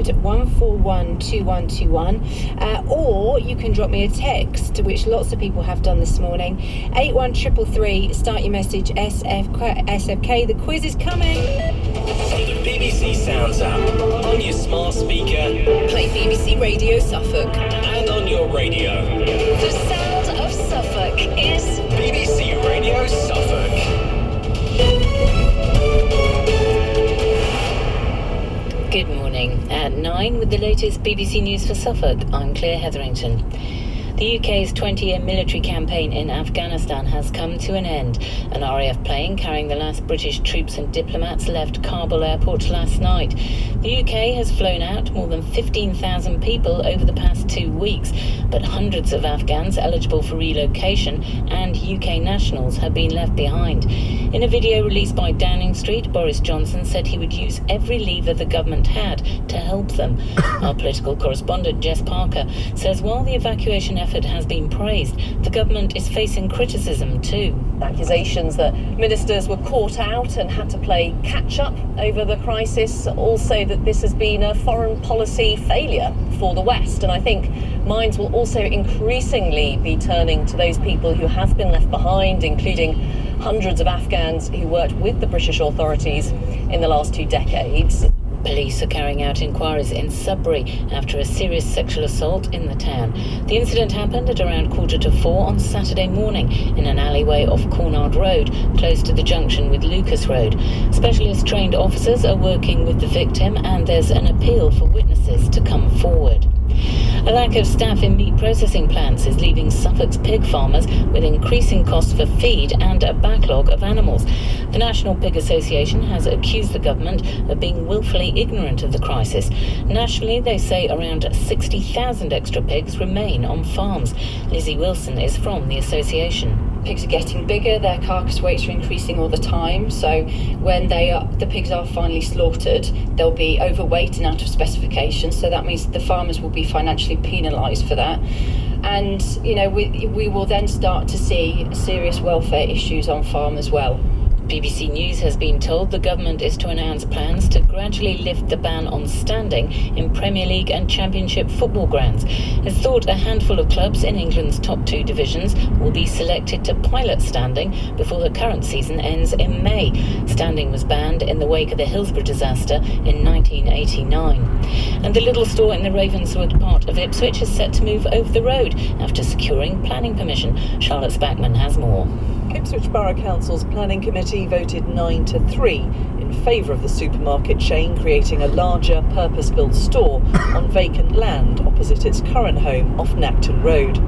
code 1412121, or you can drop me a text, which lots of people have done this morning. 81333. Start your message SFK. The quiz is coming. From the BBC Sounds app, on your smart speaker, play BBC Radio Suffolk, and on your radio. The sound of Suffolk is BBC Radio Suffolk. Good morning. At 9 with the latest BBC News for Suffolk, I'm Claire Hetherington. The UK's 20-year military campaign in Afghanistan has come to an end. An RAF plane carrying the last British troops and diplomats left Kabul airport last night. The UK has flown out more than 15,000 people over the past 2 weeks, but hundreds of Afghans eligible for relocation and UK nationals have been left behind. In a video released by Downing Street, Boris Johnson said he would use every lever the government had to help them. Our political correspondent, Jess Parker, says while the evacuation effort has been praised, the government is facing criticism too. Accusations that ministers were caught out and had to play catch-up over the crisis, also that this has been a foreign policy failure for the West. And I think minds will also increasingly be turning to those people who have been left behind, including hundreds of Afghans who worked with the British authorities in the last 2 decades. Police are carrying out inquiries in Sudbury after a serious sexual assault in the town. The incident happened at around 3:45 on Saturday morning in an alleyway off Cornard Road, close to the junction with Lucas Road. Specialist trained officers are working with the victim, and there's an appeal for witnesses to come forward. A lack of staff in meat processing plants is leaving Suffolk's pig farmers with increasing costs for feed and a backlog of animals. The National Pig Association has accused the government of being willfully ignorant of the crisis. Nationally, they say around 60,000 extra pigs remain on farms. Lizzie Wilson is from the association. Pigs are getting bigger, their carcass weights are increasing all the time, so when the pigs are finally slaughtered, they'll be overweight and out of specification, so that means the farmers will be financially penalised for that. And, you know, we will then start to see serious welfare issues on farm as well. BBC News has been told the government is to announce plans to gradually lift the ban on standing in Premier League and Championship football grounds. It's thought a handful of clubs in England's top 2 divisions will be selected to pilot standing before the current season ends in May. Standing was banned in the wake of the Hillsborough disaster in 1989. And the little store in the Ravenswood part of Ipswich is set to move over the road after securing planning permission. Charlotte Spackman has more. Ipswich Borough Council's Planning Committee voted 9-3 in favour of the supermarket chain creating a larger purpose-built store on vacant land opposite its current home off Nacton Road.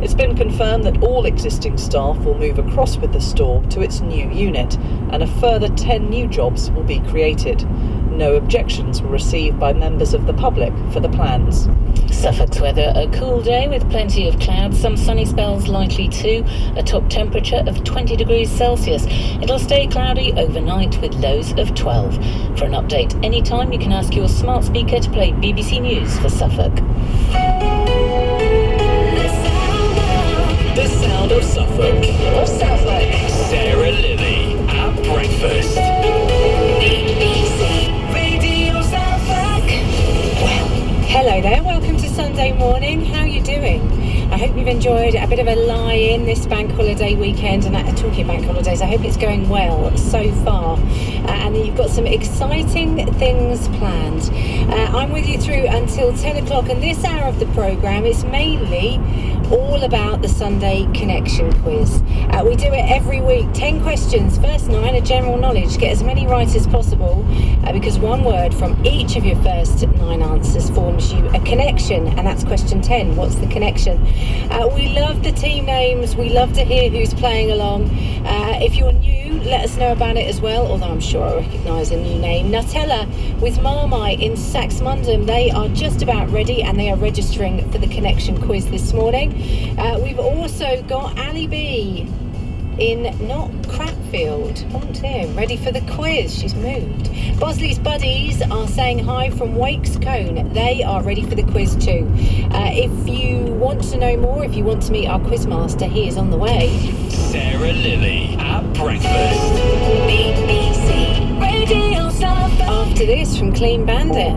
It's been confirmed that all existing staff will move across with the store to its new unit, and a further 10 new jobs will be created. No objections were received by members of the public for the plans. Suffolk's weather, a cool day with plenty of clouds, some sunny spells likely too, a top temperature of 20 degrees Celsius. It'll stay cloudy overnight with lows of 12. For an update anytime, you can ask your smart speaker to play BBC News for Suffolk. The sound of Suffolk. of Suffolk. Sarah Lilly at breakfast. BBC Radio Suffolk. Well, hello there, welcome to Sunday morning. How are you doing? I hope you've enjoyed a bit of a lie-in this bank holiday weekend, and talking bank holidays, I hope it's going well so far, and you've got some exciting things planned. I'm with you through until 10 o'clock, and this hour of the programme is mainly all about the Sunday Connection quiz. We do it every week, 10 questions, first 9 are general knowledge. Get as many right as possible, because one word from each of your first 9 answers forms you a connection, and that's question 10. What's the connection? We love the team names, we love to hear who's playing along. If you're new, let us know about it as well, although I'm sure I recognise a new name. Nutella with Marmite in Saxmundham, they are just about ready and they are registering for the connection quiz this morning. We've also got Ali B in not Cratfield, oh dear, ready for the quiz. She's moved. Bosley's Buddies are saying hi from Wakes Cone. They are ready for the quiz too. If you want to know more, if you want to meet our quizmaster, he is on the way. Sarah Lilly at breakfast. BBC Radio Suffolk. After this, from Clean Bandit.